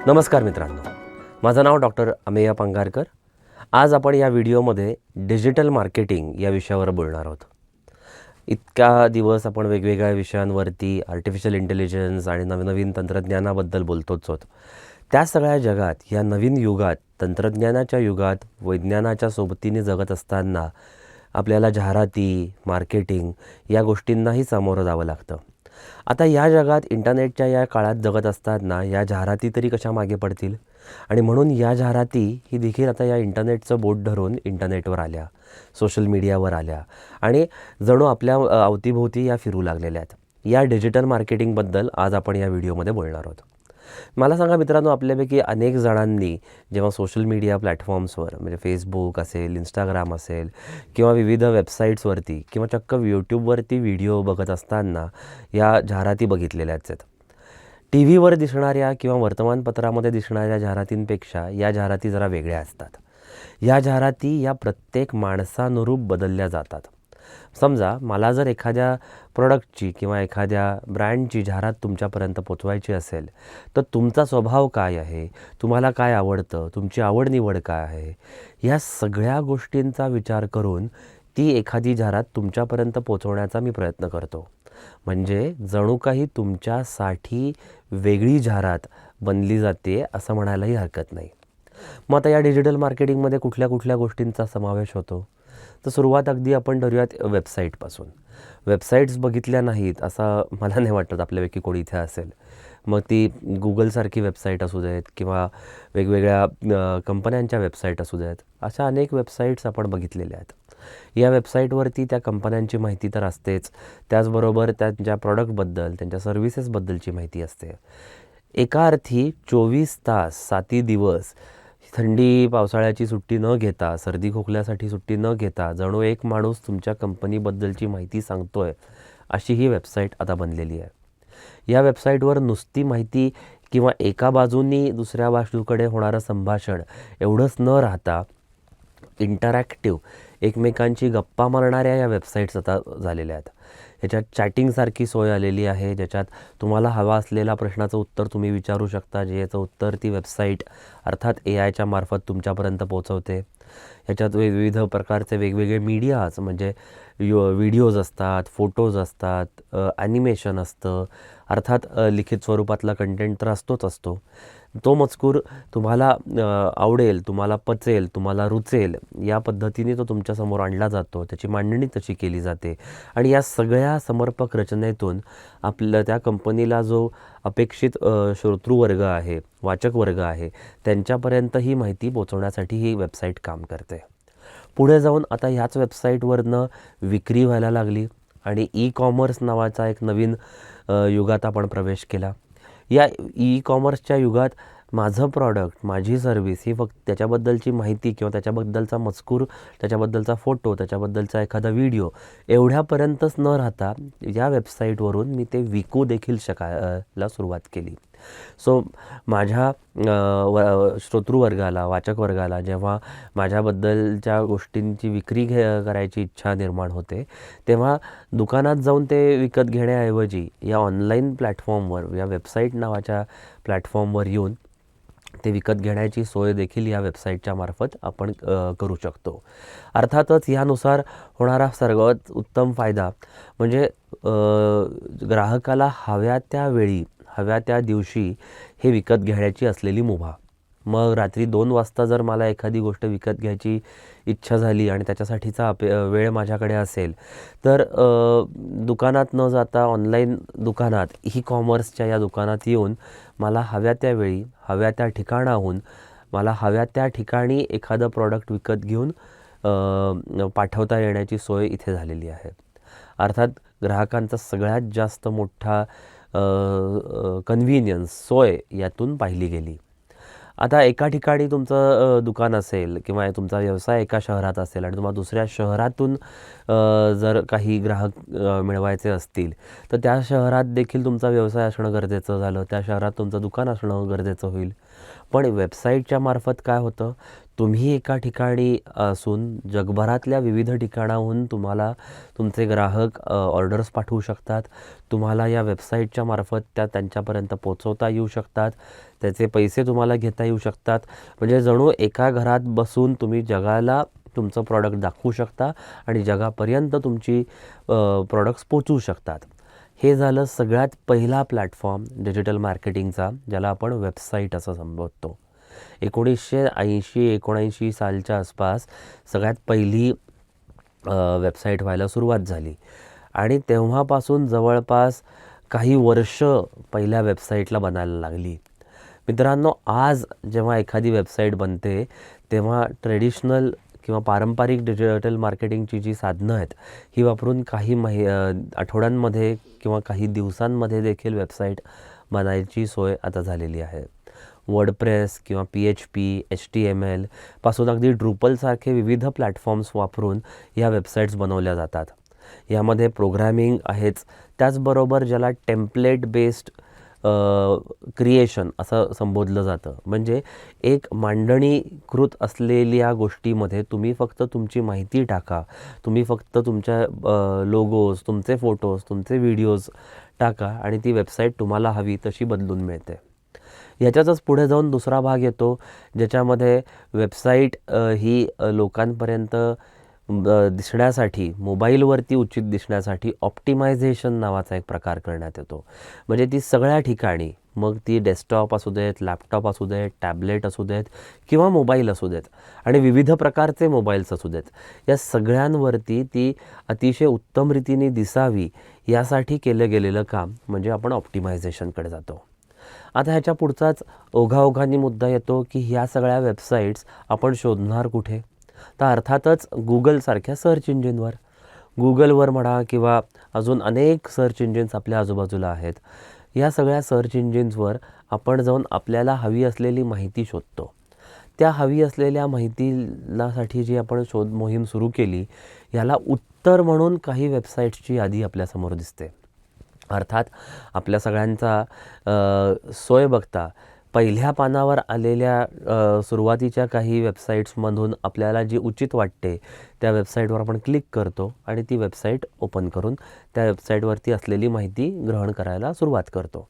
नमस्कार मित्रांनो, माझं नाव डॉक्टर अमेय पंगारकर. आज आपण या व्हिडिओमध्ये डिजिटल मार्केटिंग या विषयावर बोलणार आहोत. इतक्या दिवस आपण वेगवेगळ्या विषयांवरती आर्टिफिशियल इंटेलिजन्स आणि नवनवीन तंत्रज्ञानाबद्दल बोलतोच आहोत. त्या सगळ्या जगात, या नवीन युगात, तंत्रज्ञानाच्या युगात, विज्ञानाच्या सोबतीने जगत असताना आपल्याला जाहिराती, मार्केटिंग या गोष्टींनाही सामोरं जावं लागतं. आता या जगात इंटरनेटच्या या काळात जगत असताना या जाहिराती तरी कशा मागे पडतील? आणि म्हणून या जाहिराती ही देखील आता या इंटरनेटचं बोट धरून इंटरनेटवर आल्या, सोशल मीडियावर आल्या आणि जणू आपल्या अवतीभोवती या फिरू लागलेल्या आहेत. या डिजिटल मार्केटिंगबद्दल आज आपण या व्हिडिओमध्ये बोलणार आहोत. मला सांगा मित्रांनो, आपल्यापैकी अनेक जणांनी जेव्हा सोशल मीडिया प्लॅटफॉर्म्सवर म्हणजे फेसबुक असेल, इंस्टाग्राम असेल किंवा विविध वेबसाईट्सवरती किंवा चक्क यूट्यूबवरती व्हिडिओ बघत असताना या जाहिराती बघितलेल्याच आहेत. टी व्हीवर दिसणाऱ्या किंवा वर्तमानपत्रामध्ये दिसणाऱ्या जाहिरातींपेक्षा या जाहिराती जरा वेगळ्या असतात. या जाहिराती या प्रत्येक माणसानुरूप बदलल्या जातात. समजा मला जर एखाद्या प्रॉडक्टची किंवा एखाद्या ब्रँडची जाहिरात तुमच्यापर्यंत पोचवायची असेल, तर तुमचा स्वभाव काय आहे, तुम्हाला काय आवडतं, तुमची आवड-निवड काय आहे, या सगळ्या गोष्टींचा विचार करून ती एखादी जाहिरात तुमच्यापर्यंत पोचवण्याचा मी प्रयत्न करतो. म्हणजे जणू काही तुमच्यासाठी वेगळी जाहिरात बनली जाते असं म्हणायलाही हरकत नाही. मग आता या डिजिटल मार्केटिंगमध्ये कुठल्या कुठल्या गोष्टींचा समावेश होतो? तर सुरुवात अगदी आपण धरूयात वेबसाईटपासून. वेबसाईट्स बघितल्या नाहीत असं मला नाही वाटत आपल्यापैकी कोणी इथे असेल. मग ती गुगलसारखी वेबसाईट असू देत किंवा वेगवेगळ्या कंपन्यांच्या वेबसाईट असू देत, अशा अनेक वेबसाईट्स आपण बघितलेल्या आहेत. या वेबसाईटवरती त्या कंपन्यांची माहिती तर असतेच, त्याचबरोबर त्यांच्या प्रॉडक्टबद्दल, त्यांच्या सर्व्हिसेसबद्दलची माहिती असते. एका अर्थी 24 तास, 7 दिवस थंडी पावसाळ्याची सुट्टी न घेता, सर्दी खोकल्यासाठी सुट्टी न घेता जणू एक माणूस तुमच्या कंपनीबद्दलची माहिती सांगतोय, अशी ही वेबसाईट आता बनलेली आहे. या वेबसाईटवर नुसती माहिती किंवा एका बाजूनी दुसऱ्या बाजूकडे होणारं संभाषण एवढंच न राहता इंटरॅक्टिव्ह एकमेकांची गप्पा मारणाऱ्या या वेबसाईट्स आता झालेल्या आहेत. ह्याच्यात चॅटिंगसारखी सोय आलेली आहे, ज्याच्यात तुम्हाला हवा असलेल्या प्रश्नाचं उत्तर तुम्ही विचारू शकता, याचं उत्तर ती वेबसाईट अर्थात AIच्या मार्फत तुमच्यापर्यंत पोहोचवते. ह्याच्यात विविध प्रकारचे वेगवेगळे मीडियाज म्हणजे व्हिडिओज असतात, फोटोज असतात, ॲनिमेशन असतं, अर्थात लिखित स्वरूपातला कंटेंट तर असतोच असतो. तो मजकूर तुम्हाला आवडेल, तुम्हाला पचेल, तुम्हाला रुचेल या पद्धतीने तो तुमच्यासमोर आणला जातो, त्याची मांडणी तशी केली जाते आणि या सगळ्या समर्पक रचनेतून आपल्या त्या कंपनीला जो अपेक्षित श्रोतृवर्ग आहे, वाचक वर्ग आहे, त्यांच्यापर्यंत ही माहिती पोचवण्यासाठी ही वेबसाईट काम करते. पुढे जाऊन आता ह्याच वेबसाईटवरनं विक्री व्हायला लागली आणि ई-कॉमर्स नावाचा एक नवीन युगात आपण प्रवेश केला. या ई-कॉमर्सच्या युगात माझं प्रॉडक्ट, माझी सर्व्हिस ही फक्त त्याच्याबद्दलची माहिती किंवा त्याच्याबद्दलचा मजकूर, त्याच्याबद्दलचा फोटो, त्याच्याबद्दलचा एखादा व्हिडिओ एवढ्यापर्यंतच न राहता या वेबसाईटवरून मी ते विकू देखील शकायला सुरुवात केली. सो माझ्या श्रोतृवर्गाला, वाचक वर्गाला जेव्हा माझ्याबद्दलच्या गोष्टींची विक्री करायची इच्छा निर्माण होते, तेव्हा दुकानात जाऊन ते विकत घेण्याऐवजी या ऑनलाईन प्लॅटफॉर्मवर, या वेबसाईट नावाच्या प्लॅटफॉर्मवर येऊन ते विकत घेण्याची सोय देखील या वेबसाईटच्या मार्फत आपण करू शकतो. अर्थातच यानुसार होणारा सर्वात उत्तम फायदा म्हणजे ग्राहकाला हव्या त्या वेळी, हव्या त्या दिवशी हे विकत घेण्याची असलेली मुभा. मग रात्री 2 वाजता जर मला एखादी गोष्ट विकत घ्यायची इच्छा झाली आणि त्याच्यासाठीचा वेळ माझ्याकडे असेल, तर दुकानात न जाता ऑनलाईन दुकानात, ई-कॉमर्सच्या या दुकानात येऊन मला हव्या त्या वेळी, हव्या त्या ठिकाणाहून मला हव्या त्या ठिकाणी एखादं प्रॉडक्ट विकत घेऊन पाठवता येण्याची सोय इथे झालेली आहे. अर्थात ग्राहकांचा सगळ्यात जास्त मोठा कन्व्हिनियन्स, सोय यातून पाहिली गेली. आता एका ठिकाणी तुमचं दुकान असेल किंवा तुमचा व्यवसाय एका शहरात असेल आणि तुम्हाला दुसऱ्या शहरातून जर काही ग्राहक मिळवायचे असतील, तर त्या शहरात देखील तुमचा व्यवसाय असणं गरजेचं झालं, त्या शहरात तुमचं दुकान असणं गरजेचं होईल. पण वेबसाईटच्या मार्फत काय होतं, तुम्ही एका ठिकाणी असून जगभरातल्या विविध ठिकाणाहून तुम्हाला तुमचे ग्राहक ऑर्डर्स पाठवू शकतात. तुम्हाला या वेबसाईटच्या मार्फत त्या त्यांच्यापर्यंत पोहोचवता येऊ शकतात. त्याचे पैसे तुम्हाला घेता येऊ शकतात. म्हणजे जणू एका घरात बसून तुम्ही जगाला तुमचं प्रॉडक्ट दाखवू शकता आणि जगापर्यंत तुमची प्रॉडक्ट्स पोचवू शकतात. हे झालं सगळ्यात पहिला प्लॅटफॉर्म डिजिटल मार्केटिंगचा, ज्याला आपण वेबसाईट असं संबोधतो. 1980-1979 सालच्या आसपास सगळ्यात पहिली वेबसाईट व्हायला सुरुवात झाली आणि तेव्हापासून जवळपास काही वर्ष पहिल्या वेबसाईटला बनायला लागली. मित्रांनो, आज जेव्हा एखादी वेबसाईट बनते तेव्हा ट्रेडिशनल किंवा पारंपरिक डिजिटल मार्केटिंगची जी साधनं आहेत ही वापरून काही आठवड्यांमध्ये किंवा काही दिवसांमध्ये देखील वेबसाईट बनायची सोय आता झालेली आहे. वर्डप्रेस किंवा PHP, HTML पासून अगदी ड्रुपलसारखे विविध प्लॅटफॉर्म्स वापरून या वेबसाईट्स बनवल्या जातात. यामध्ये प्रोग्रॅमिंग आहेच, त्याचबरोबर ज्याला टेम्पलेट बेस्ड क्रिएशन असं संबोधलं जातं. म्हणजे एक मांडणीकृत असलेल्या गोष्टीमध्ये तुम्ही फक्त तुमची माहिती टाका, तुम्ही फक्त तुमच्या लोगोज, तुमचे फोटोज, तुमचे व्हिडिओज टाका आणि ती वेबसाईट तुम्हाला हवी तशी बदलून मिळते. ह्याच्यातच पुढे जाऊन दुसरा भाग येतो, ज्याच्यामध्ये वेबसाईट ही लोकांपर्यंत दिसण्यासाठी, मोबाईलवरती उचित दिसण्यासाठी ऑप्टिमायझेशन नावाचा एक प्रकार करण्यात येतो. म्हणजे ती सगळ्या ठिकाणी, मग ती डेस्कटॉप असू देत, लॅपटॉप असू देत, टॅबलेट असू देत किंवा मोबाईल असू देत आणि विविध प्रकारचे मोबाईल्स असू देत, या सगळ्यांवरती ती अतिशय उत्तम रीतीने दिसावी यासाठी केलं गेलेलं काम म्हणजे आपण ऑप्टिमायझेशनकडे जातो. आता ह्याच्या पुढचाच ओघाओघांनी मुद्दा येतो की ह्या सगळ्या वेबसाईट्स आपण शोधणार कुठे? तर अर्थातच गुगलसारख्या सर्च इंजिनवर. गुगलवर म्हणा किंवा अजून अनेक सर्च इंजिन्स आपल्या आजूबाजूला आहेत. या सगळ्या सर्च इंजिन्सवर आपण जाऊन आपल्याला हवी असलेली माहिती शोधतो. त्या हवी असलेल्या माहितीसाठी जी आपण शोध मोहीम सुरू केली, याला उत्तर म्हणून काही वेबसाईट्सची यादी आपल्यासमोर दिसते. अर्थात आपल्या सगळ्यांचा सोय बघता पहिल्या पानावर आलेल्या सुरुवातीच्या काही वेबसाईट्समधून आपल्याला जी उचित वाटते त्या वेबसाईटवर आपण क्लिक करतो आणि ती वेबसाईट ओपन करून त्या वेबसाईटवरती असलेली माहिती ग्रहण करायला सुरुवात करतो.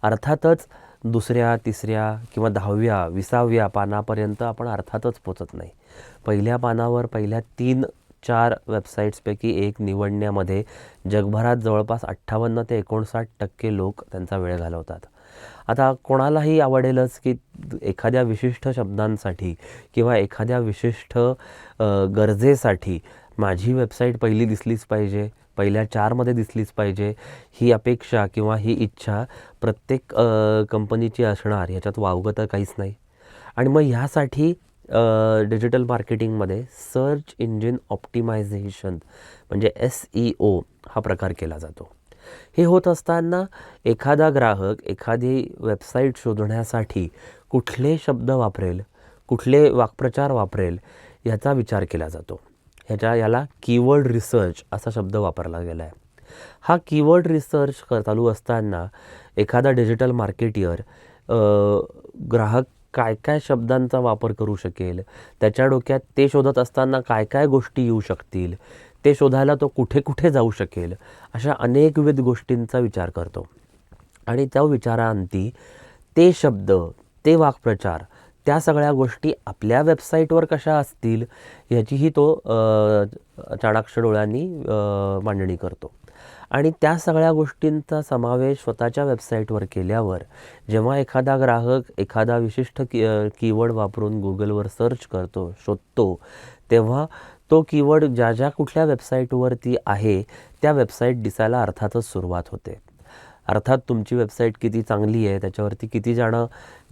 अर्थातच दुसऱ्या, तिसऱ्या किंवा 10व्या, 20व्या पानापर्यंत आपण अर्थातच पोचत नाही. पहिल्या पानावर पहिल्या 3-4 वेबसाईट्सपैकी एक निवडण्यामध्ये जगभरात जवळपास 58 ते 59% लोक त्यांचा वेळ घालवतात. आता कोणालाही आवडेलच की एखाद्या विशिष्ट शब्दांसाठी किंवा एखाद्या विशिष्ट गरजेसाठी माझी वेबसाईट पहिली दिसलीच पाहिजे, पहिल्या 4मध्ये दिसलीच पाहिजे, ही अपेक्षा किंवा ही इच्छा प्रत्येक कंपनीची असणार, ह्याच्यात वावगं तर काहीच नाही. आणि मग ह्यासाठी डिजिटल मार्केटिंगमध्ये सर्च इंजिन ऑप्टिमायझेशन म्हणजे SEO हा प्रकार केला जातो. हे होत असताना एखादा ग्राहक एखादी वेबसाईट शोधण्यासाठी कुठले शब्द वापरेल, कुठले वाक्प्रचार वापरेल याचा विचार केला जातो. याला कीवर्ड रिसर्च असा शब्द वापरला गेला आहे. हा कीवर्ड रिसर्च चालू असताना एखादा डिजिटल मार्केटियर ग्राहक काय काय शब्दांचा वापर करू शकेल, त्याच्या डोक्यात ते शोधत असताना काय काय गोष्टी येऊ शकतील, ते शोधायला तो कुठे कुठे जाऊ शकेल, अशा अनेक विविध गोष्टींचा विचार करतो. आणि त्या विचारांती ते शब्द, ते वाक्प्रचार, त्या सगळ्या गोष्टी आपल्या वेबसाईटवर कशा असतील याचीही तो चाणाक्ष डोळ्यांनी मांडणी करतो. आणि त्या सगळ्या गोष्टींचा समावेश स्वतःच्या वेबसाईटवर केल्यावर जेव्हा एखादा ग्राहक एखादा विशिष्ट कीवर्ड वापरून गुगलवर सर्च करतो, शोधतो, तेव्हा तो कीवर्ड ज्या ज्या कुठल्या वेबसाईटवरती आहे त्या वेबसाईट दिसायला अर्थातच सुरुवात होते. अर्थात तुमची वेबसाईट किती चांगली आहे, त्याच्यावरती किती जणं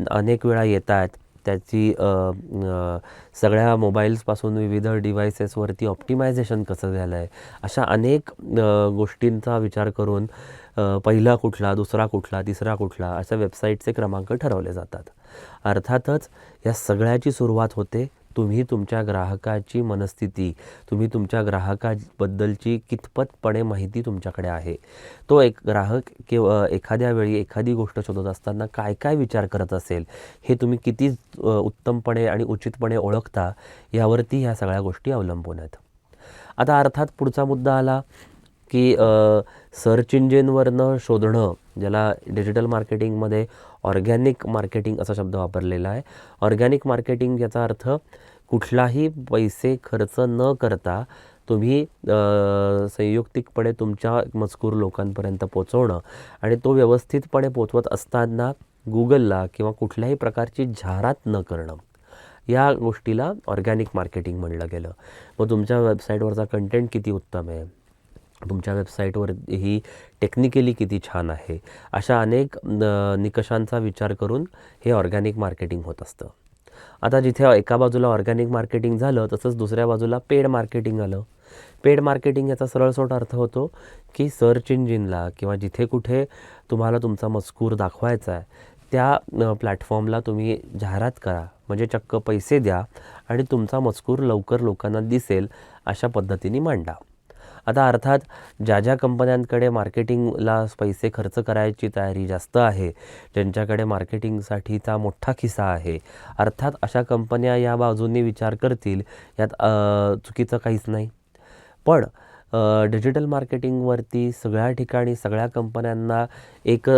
अनेक वेळा येत आहेत, त्याची सगळ्या मोबाईल्सपासून विविध डिव्हायसेसवरती ऑप्टिमायझेशन कसं झालं आहे, अशा अनेक गोष्टींचा विचार करून पहिला कुठला, दुसरा कुठला, तिसरा कुठला अशा वेबसाईटचे क्रमांक ठरवले जातात. अर्थातच या सगळ्याची सुरुवात होते तुम्ही तुमच्या ग्राहकाची मनस्थिती, तुम्ही तुमच्या ग्राहकाबद्दलची कितपतपणे माहिती तुमच्याकडे आहे, तो एक ग्राहक किंवा एखाद्या वेळी एखादी गोष्ट शोधत असताना काय काय विचार करत असेल हे तुम्ही किती उत्तमपणे आणि उचितपणे ओळखता यावरती ह्या सगळ्या गोष्टी अवलंबून आहेत. आता अर्थात पुढचा मुद्दा आला की सर्च इंजिनवरनं शोधणं, ज्याला डिजिटल मार्केटिंगमध्ये ऑर्गॅनिक मार्केटिंग असा शब्द वापरलेला आहे. ऑर्गॅनिक मार्केटिंग याचा अर्थ कुठलाही पैसे खर्च न करता तुम्ही संयुक्तिकपणे तुमच्या मजकूर लोकांपर्यंत पोचवणं आणि तो व्यवस्थितपणे पोचवत असताना गुगलला किंवा कुठल्याही प्रकारची जाहिरात न करणं, या गोष्टीला ऑर्गॅनिक मार्केटिंग म्हणलं गेलं. मग तुमच्या वेबसाईटवरचा कंटेंट किती उत्तम आहे, तुमच्या वेबसाईटवर ही टेक्निकली किती छान आहे, अशा अनेक निकषांचा विचार करून हे ऑर्गॅनिक मार्केटिंग होत असतं. आता जिथे एका बाजूला ऑर्गॅनिक मार्केटिंग झालं, तसंच दुसऱ्या बाजूला पेड मार्केटिंग आलं. पेड मार्केटिंग याचा सरळसोट अर्थ होतो की सर्च इंजिनला किंवा जिथे कुठे तुम्हाला तुमचा मजकूर दाखवायचा आहे त्या प्लॅटफॉर्मला तुम्ही जाहिरात करा, म्हणजे चक्क पैसे द्या आणि तुमचा मजकूर लवकर लोकांना दिसेल अशा पद्धतीने मांडा. आता अर्थात ज्या ज्या कंपन्यांकडे मार्केटिंगला पैसे खर्च करायची तयारी जास्त आहे, ज्यांच्याकडे मार्केटिंगसाठीचा मोठा खिसा आहे, अर्थात अशा कंपन्या या बाजूने विचार करतील, यात चुकीचं काहीच नाही. पण डिजिटल मार्केटिंगवरती सगळ्या ठिकाणी सगळ्या कंपन्यांना एक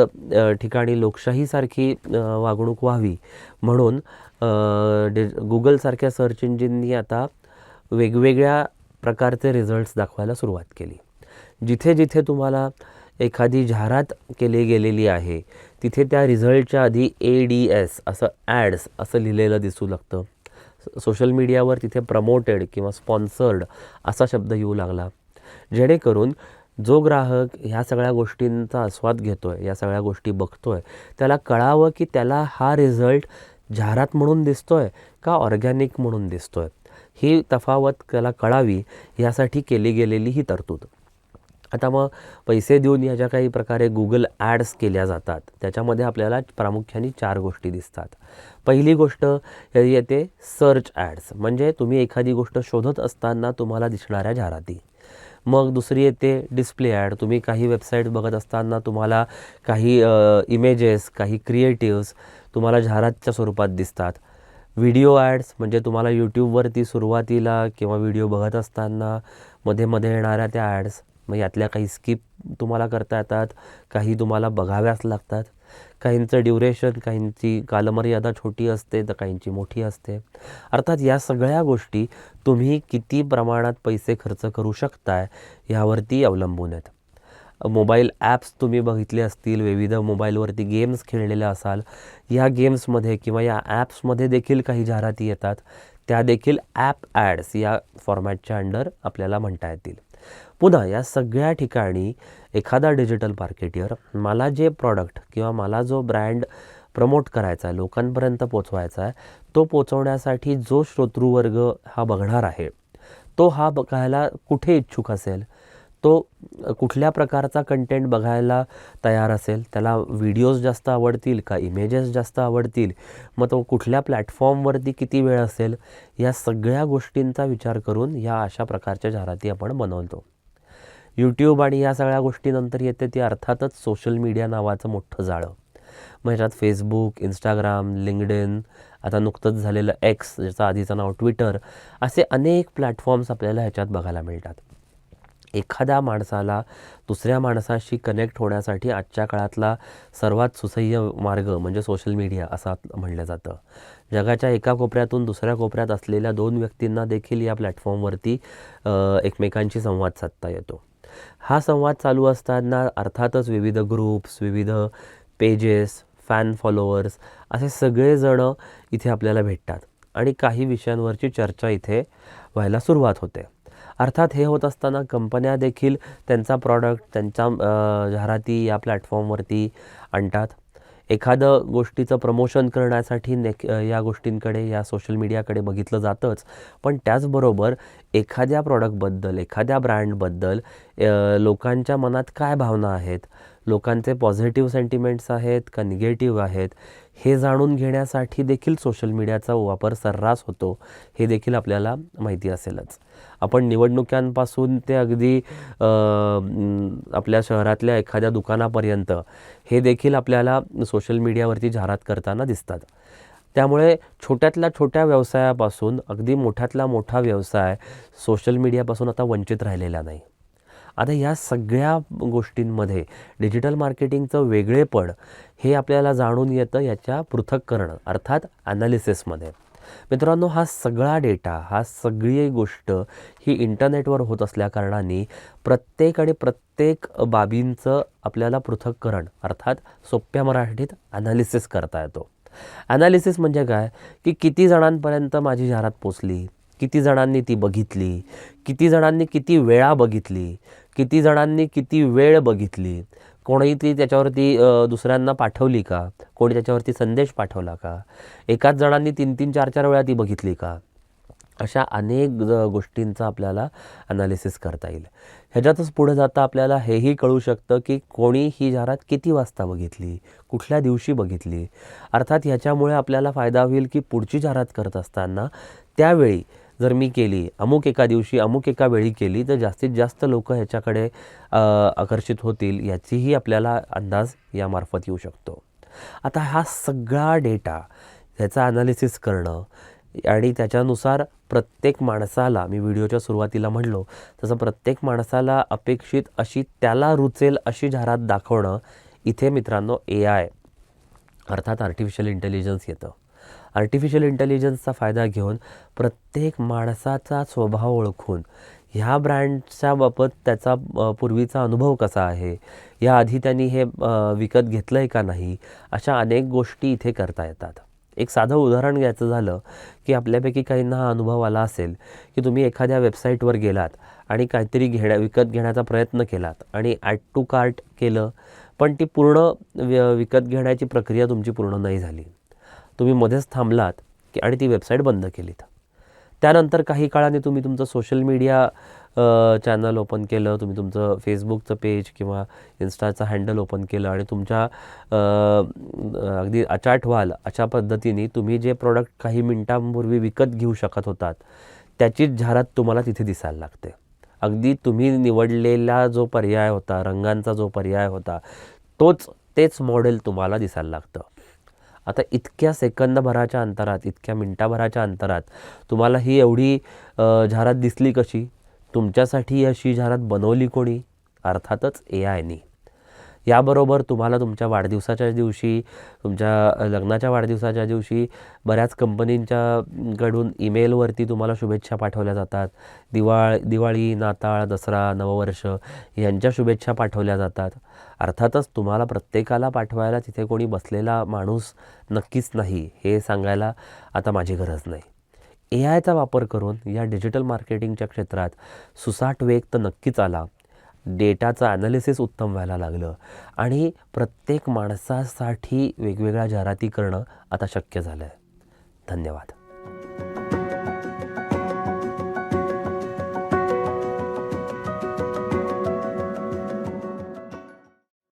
ठिकाणी लोकशाहीसारखी वागणूक व्हावी म्हणून गुगलसारख्या सर्च इंजिननी आता वेगवेगळ्या प्रकारचे रिझल्ट्स दाखवायला सुरुवात केली. जिथे जिथे तुम्हाला एखादी जाहिरात केली गेलेली आहे तिथे त्या रिझल्टच्या आधी ADS असं ॲड्स असं लिहिलेलं दिसू लागतं. सोशल मीडियावर तिथे प्रमोटेड किंवा स्पॉन्सर्ड असा शब्द येऊ लागला, जेणेकरून जो ग्राहक ह्या सगळ्या गोष्टींचा आस्वाद घेतो आहे, या सगळ्या गोष्टी बघतो आहे, त्याला कळावं की त्याला हा रिझल्ट जाहिरात म्हणून दिसतो आहे का ऑर्गॅनिक म्हणून दिसतो आहे. ही तफावत त्याला कळावी यासाठी केली गेलेली ही तरतूद. आता मग पैसे देऊन या ज्या काही प्रकारे गुगल ॲड्स केल्या जातात त्याच्यामध्ये आपल्याला प्रामुख्याने 4 गोष्टी दिसतात. पहिली गोष्ट येते सर्च ॲड्स, म्हणजे तुम्ही एखादी गोष्ट शोधत असताना तुम्हाला दिसणाऱ्या जाहिराती. मग दुसरी येते डिस्प्ले ॲड, तुम्ही काही वेबसाईट बघत असताना तुम्हाला काही इमेजेस, काही क्रिएटिव्स तुम्हाला जाहिरातच्या स्वरूपात दिसतात. व्हिडिओ ॲड्स म्हणजे तुम्हाला यूट्यूबवरती सुरुवातीला किंवा व्हिडिओ बघत असताना मध्ये मध्ये येणाऱ्या त्या ॲड्स, मग यातल्या काही स्किप तुम्हाला करता येतात, काही तुम्हाला बघाव्याच लागतात. काहींचं ड्युरेशन, काहींची कालमर्यादा छोटी असते तर काहींची मोठी असते. अर्थात या सगळ्या गोष्टी तुम्ही किती प्रमाणात पैसे खर्च करू शकताय यावरती अवलंबून आहेत. मोबाईल ॲप्स तुम्ही बघितले असतील, विविध मोबाईलवरती गेम्स खेळलेल्या असाल, या गेम्समध्ये किंवा या ॲप्समध्ये देखील काही जाहिराती येतात, त्या देखील ॲप ॲड्स या फॉर्मॅटच्या अंडर आपल्याला म्हणता येतील. पुन्हा या सगळ्या ठिकाणी एखादा डिजिटल मार्केटियर मला जे प्रॉडक्ट किंवा मला जो ब्रँड प्रमोट करायचा आहे, लोकांपर्यंत पोचवायचा आहे, तो पोचवण्यासाठी जो श्रोतृवर्ग हा बघणार आहे, तो हा बघायला कुठे इच्छुक असेल, तो कुठल्या प्रकारचा कंटेंट बघायला तयार असेल, त्याला व्हिडिओज जास्त आवडतील का इमेजेस जास्त आवडतील, मग तो कुठल्या प्लॅटफॉर्मवरती किती वेळ असेल, या सगळ्या गोष्टींचा विचार करून या अशा प्रकारच्या जाहिराती आपण बनवतो. यूट्यूब आणि या सगळ्या गोष्टीनंतर येते ती अर्थातच सोशल मीडिया नावाचं मोठं जाळं. मग ह्याच्यात फेसबुक, इंस्टाग्राम, लिंक्डइन, आता नुकतंच झालेलं एक्स ज्याचं आधीचं नाव ट्विटर, असे अनेक प्लॅटफॉर्म्स आपल्याला ह्याच्यात बघायला मिळतात. एखाद्या माणसाला दुसऱ्या माणसाशी कनेक्ट होण्यासाठी आजच्या काळातला सर्वात सुसह्य मार्ग म्हणजे सोशल मीडिया असं म्हणलं जातं. जगाच्या एका कोपऱ्यातून दुसऱ्या कोपऱ्यात असलेल्या 2 व्यक्तींना देखील या प्लॅटफॉर्मवरती एकमेकांशी संवाद साधता येतो. हा संवाद चालू असताना अर्थातच विविध ग्रुप्स, विविध पेजेस, फॅन फॉलोअर्स असे सगळेजणं इथे आपल्याला भेटतात आणि काही विषयांवरची चर्चा इथे व्हायला सुरुवात होते. अर्थात हे होत असताना कंपन्या देखील त्यांचा प्रॉडक्ट, त्यांच्या जाहिराती या प्लॅटफॉर्मवरती आणतात. एखादं गोष्टीचं प्रमोशन करण्यासाठी या गोष्टींकडे, या सोशल मीडियाकडे बघितलं जातंच, पण त्याचबरोबर एखाद्या प्रॉडक्टबद्दल, एखाद्या ब्रँडबद्दल लोकांच्या मनात काय भावना आहेत, लोकांचे पॉझिटिव्ह सेंटिमेंट्स आहेत का निगेटिव्ह आहेत, हे जाणून घेण्यासाठी देखील सोशल मीडियाचा वापर सर्रास होतो, हे देखील आपल्याला माहिती असेलच. आपण निवडणुकांपासून ते अगदी आपल्या शहरातल्या एखाद्या दुकानापर्यंत हे देखील आपल्याला सोशल मीडियावरती जाहिरात करताना दिसतात. त्यामुळे छोट्यातल्या छोट्या व्यवसायापासून अगदी मोठ्यातला मोठा व्यवसाय सोशल मीडियापासून आता वंचित राहिलेला नाही. आता या सगळ्या गोष्टींमध्ये डिजिटल मार्केटिंगचं वेगळेपण हे आपल्याला जाणून येतं याच्या पृथक्करण अर्थात ॲनालिसिसमध्ये. मित्रांनो, हा सगळा डेटा, हा सगळी गोष्ट ही इंटरनेटवर होत असल्याकारणाने प्रत्येक बाबींचं आपल्याला पृथक्करण अर्थात सोप्या मराठीत ॲनालिसिस करता येतो. ॲनालिसिस म्हणजे काय की किती जणांपर्यंत माझी जाहिरात पोचली, किती जणांनी ती बघितली, किती जणांनी किती वेळा बघितली, किती जणांनी किती वेळ बघितली, कोणी ती त्याच्यावरती दुसऱ्यांना पाठवली का, कोणी त्याच्यावरती संदेश पाठवला का, एकाच जणांनी 3-3 4-4 वेळा ती बघितली का, अशा अनेक गोष्टींचा आपल्याला ॲनालिसिस करता येईल. ह्याच्यातच पुढे जाता आपल्याला हेही कळू शकतं की कोणी ही जाहिरात किती वाजता बघितली, कुठल्या दिवशी बघितली. अर्थात ह्याच्यामुळे आपल्याला फायदा होईल की पुढची जाहिरात करत असताना त्यावेळी जर मी केली, अमुक एका दिवशी अमुक एका वेळी केली, तर जास्तीत जास्त लोक ह्याच्याकडे आकर्षित होतील याचीही आपल्याला अंदाज यामार्फत येऊ शकतो. आता हा सगळा डेटा ह्याचा ॲनालिसिस करणं आणि त्याच्यानुसार प्रत्येक माणसाला, मी व्हिडिओच्या सुरुवातीला म्हणलो तसं प्रत्येक माणसाला अपेक्षित अशी, त्याला रुचेल अशी जाहिरात दाखवणं, इथे मित्रांनो AI अर्थात आर्टिफिशियल इंटेलिजन्स येतं. आर्टिफिशियल इंटेलिजन्सचा फायदा घेऊन प्रत्येक माणसाचा स्वभाव ओळखून ह्या ब्रँडच्या बाबत त्याचा पूर्वीचा अनुभव कसा आहे, याआधी त्यांनी हे विकत घेतलं आहे का नाही, अशा अनेक गोष्टी इथे करता येतात. एक साधं उदाहरण घ्यायचं झालं की आपल्यापैकी काहींना हा अनुभव आला असेल की तुम्ही एखाद्या वेबसाईटवर गेलात आणि काहीतरी विकत घेण्याचा प्रयत्न केलात आणि ॲड टू कार्ट केलं, पण ती पूर्ण विकत घेण्याची प्रक्रिया तुमची पूर्ण नाही झाली. तुम्ही मध्येच थांबलात की आणि ती वेबसाईट बंद केलीत. त्यानंतर काही काळाने तुम्ही तुमचं सोशल मीडिया चॅनल ओपन केलं, तुम्ही तुमचं फेसबुकचं पेज किंवा इन्स्टाचं हँडल ओपन केलं आणि तुमच्या अगदी अचाट व्हाल अशा पद्धतीने तुम्ही जे प्रॉडक्ट काही मिनिटांपूर्वी विकत घेऊ शकत होतात त्याचीच जाहिरात तुम्हाला तिथे दिसायला लागते. अगदी तुम्ही निवडलेला जो पर्याय होता, रंगांचा जो पर्याय होता, तेच मॉडेल तुम्हाला दिसायला लागतं. आता इतक्या सेकंदभराच्या अंतरात, इतक्या मिनटाभराच्या अंतरात तुम्हाला ही एवढी जाहिरात दिसली कशी? तुमच्यासाठी अशी जाहिरात बनवली कोणी? अर्थातच AIने. याबरोबर तुम्हाला तुमच्या वाढदिवसाच्या दिवशी, तुमच्या लग्नाच्या वाढदिवसाच्या दिवशी बऱ्याच कंपनींच्याकडून ईमेलवरती तुम्हाला शुभेच्छा पाठवल्या जातात. दिवाळी, नाताळ, दसरा, नववर्ष यांच्या शुभेच्छा पाठवल्या जातात. अर्थातच तुम्हाला प्रत्येकाला पाठवायला तिथे कोणी बसलेला माणूस नक्कीच नाही, हे सांगायला आता माझी गरज नाही. AIचा वापर करून या डिजिटल मार्केटिंगच्या क्षेत्रात सुसाट वेग तर नक्कीच आला. डेटाचं ॲनालिसिस उत्तम व्हायला लागलं आणि प्रत्येक माणसासाठी वेगवेगळ्या जाहिराती करणं आता शक्य झालं आहे. धन्यवाद.